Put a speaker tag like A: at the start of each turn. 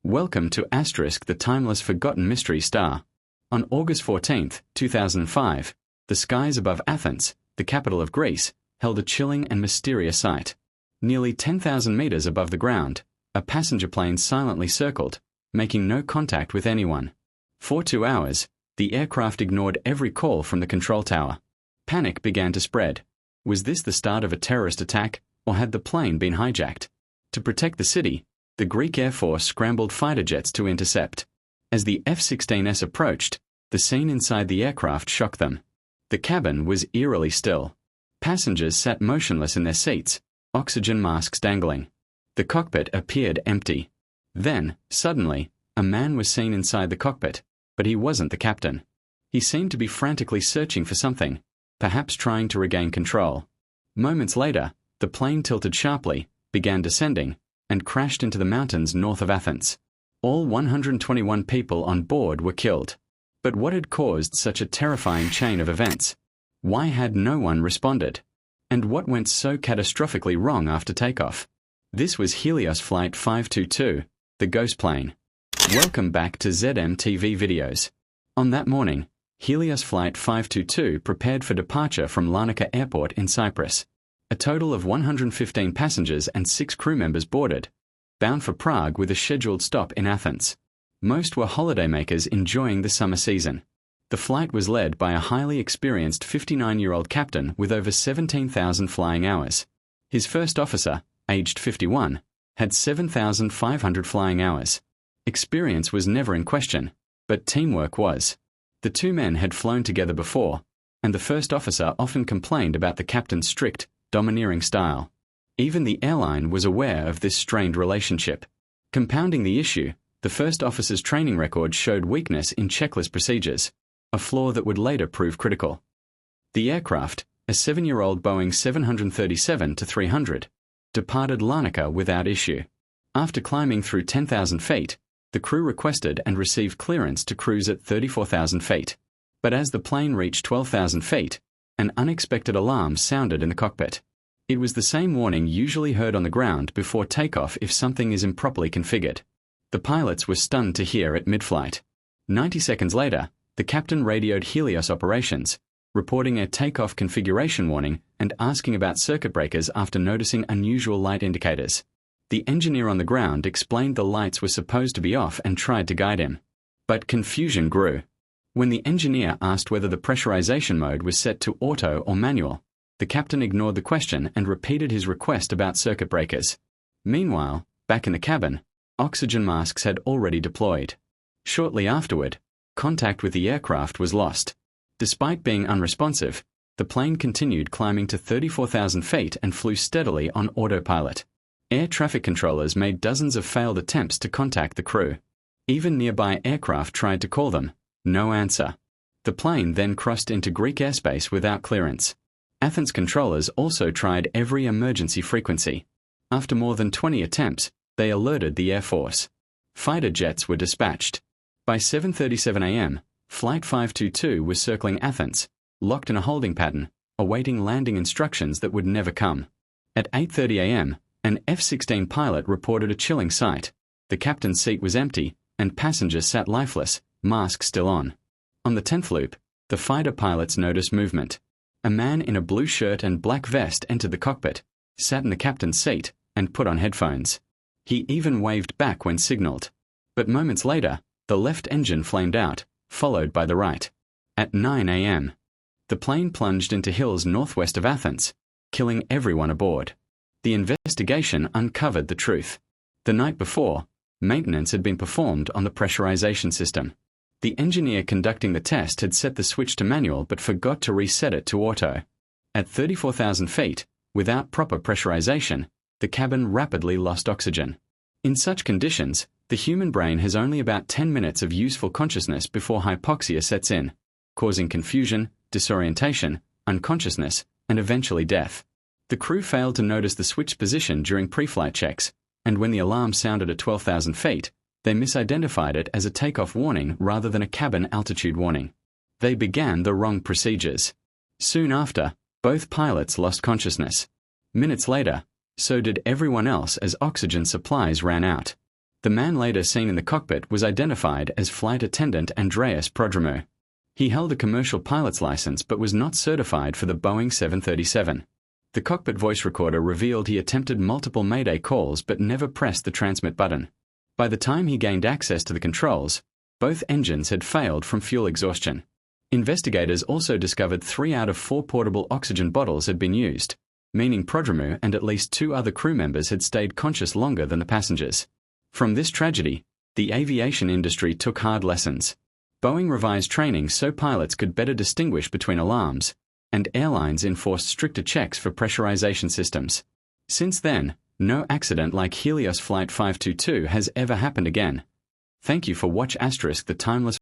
A: Welcome to the timeless forgotten mystery star. On August 14, 2005, the skies above Athens, the capital of Greece, held a chilling and mysterious sight. Nearly 10,000 meters above the ground, a passenger plane silently circled, making no contact with anyone. For 2 hours, the aircraft ignored every call from the control tower. Panic began to spread. Was this the start of a terrorist attack, or had the plane been hijacked? To protect the city, the Greek Air Force scrambled fighter jets to intercept. As the F-16s approached, the scene inside the aircraft shocked them. The cabin was eerily still. Passengers sat motionless in their seats, oxygen masks dangling. The cockpit appeared empty. Then, suddenly, a man was seen inside the cockpit, but he wasn't the captain. He seemed to be frantically searching for something, perhaps trying to regain control. Moments later, the plane tilted sharply, began descending, and crashed into the mountains north of Athens. All 121 people on board were killed. But what had caused such a terrifying chain of events? Why had no one responded? And what went so catastrophically wrong after takeoff? This was Helios Flight 522, the ghost plane. Welcome back to ZMtv videos. On that morning, Helios Flight 522 prepared for departure from Larnaca Airport in Cyprus. A total of 115 passengers and 6 crew members boarded, bound for Prague with a scheduled stop in Athens. Most were holidaymakers enjoying the summer season. The flight was led by a highly experienced 59-year-old captain with over 17,000 flying hours. His first officer, aged 51, had 7,500 flying hours. Experience was never in question, but teamwork was. The two men had flown together before, and the first officer often complained about the captain's strict, domineering style. Even the airline was aware of this strained relationship. Compounding the issue, the first officer's training record showed weakness in checklist procedures, a flaw that would later prove critical. The aircraft, a 7-year-old Boeing 737-300, departed Larnaca without issue. After climbing through 10,000 feet, the crew requested and received clearance to cruise at 34,000 feet. But as the plane reached 12,000 feet, an unexpected alarm sounded in the cockpit. It was the same warning usually heard on the ground before takeoff if something is improperly configured. The pilots were stunned to hear it mid-flight. 90 seconds later, the captain radioed Helios operations, reporting a takeoff configuration warning and asking about circuit breakers after noticing unusual light indicators. The engineer on the ground explained the lights were supposed to be off and tried to guide him. But confusion grew. When the engineer asked whether the pressurization mode was set to auto or manual, the captain ignored the question and repeated his request about circuit breakers. Meanwhile, back in the cabin, oxygen masks had already deployed. Shortly afterward, contact with the aircraft was lost. Despite being unresponsive, the plane continued climbing to 34,000 feet and flew steadily on autopilot. Air traffic controllers made dozens of failed attempts to contact the crew. Even nearby aircraft tried to call them. No answer. The plane then crossed into Greek airspace without clearance. Athens controllers also tried every emergency frequency. After more than 20 attempts, they alerted the Air Force. Fighter jets were dispatched. By 7:37 a.m., Flight 522 was circling Athens, locked in a holding pattern, awaiting landing instructions that would never come. At 8:30 a.m., an F-16 pilot reported a chilling sight. The captain's seat was empty, and passengers sat lifeless, masks still on. On the 10th loop, the fighter pilots noticed movement. A man in a blue shirt and black vest entered the cockpit, sat in the captain's seat, and put on headphones. He even waved back when signaled. But moments later, the left engine flamed out, followed by the right. At 9 a.m., the plane plunged into hills northwest of Athens, killing everyone aboard. The investigation uncovered the truth. The night before, maintenance had been performed on the pressurization system. The engineer conducting the test had set the switch to manual but forgot to reset it to auto. At 34,000 feet, without proper pressurization, the cabin rapidly lost oxygen. In such conditions, the human brain has only about 10 minutes of useful consciousness before hypoxia sets in, causing confusion, disorientation, unconsciousness, and eventually death. The crew failed to notice the switch position during pre-flight checks, and when the alarm sounded at 12,000 feet, they misidentified it as a takeoff warning rather than a cabin altitude warning. They began the wrong procedures. Soon after, both pilots lost consciousness. Minutes later, so did everyone else as oxygen supplies ran out. The man later seen in the cockpit was identified as flight attendant Andreas Prodromou. He held a commercial pilot's license but was not certified for the Boeing 737. The cockpit voice recorder revealed he attempted multiple Mayday calls but never pressed the transmit button. By the time he gained access to the controls, both engines had failed from fuel exhaustion. Investigators also discovered 3 out of 4 portable oxygen bottles had been used, meaning Prodromou and at least 2 other crew members had stayed conscious longer than the passengers. From this tragedy, the aviation industry took hard lessons. Boeing revised training so pilots could better distinguish between alarms, and airlines enforced stricter checks for pressurization systems. Since then, no accident like Helios Flight 522 has ever happened again. Thank you for watching the timeless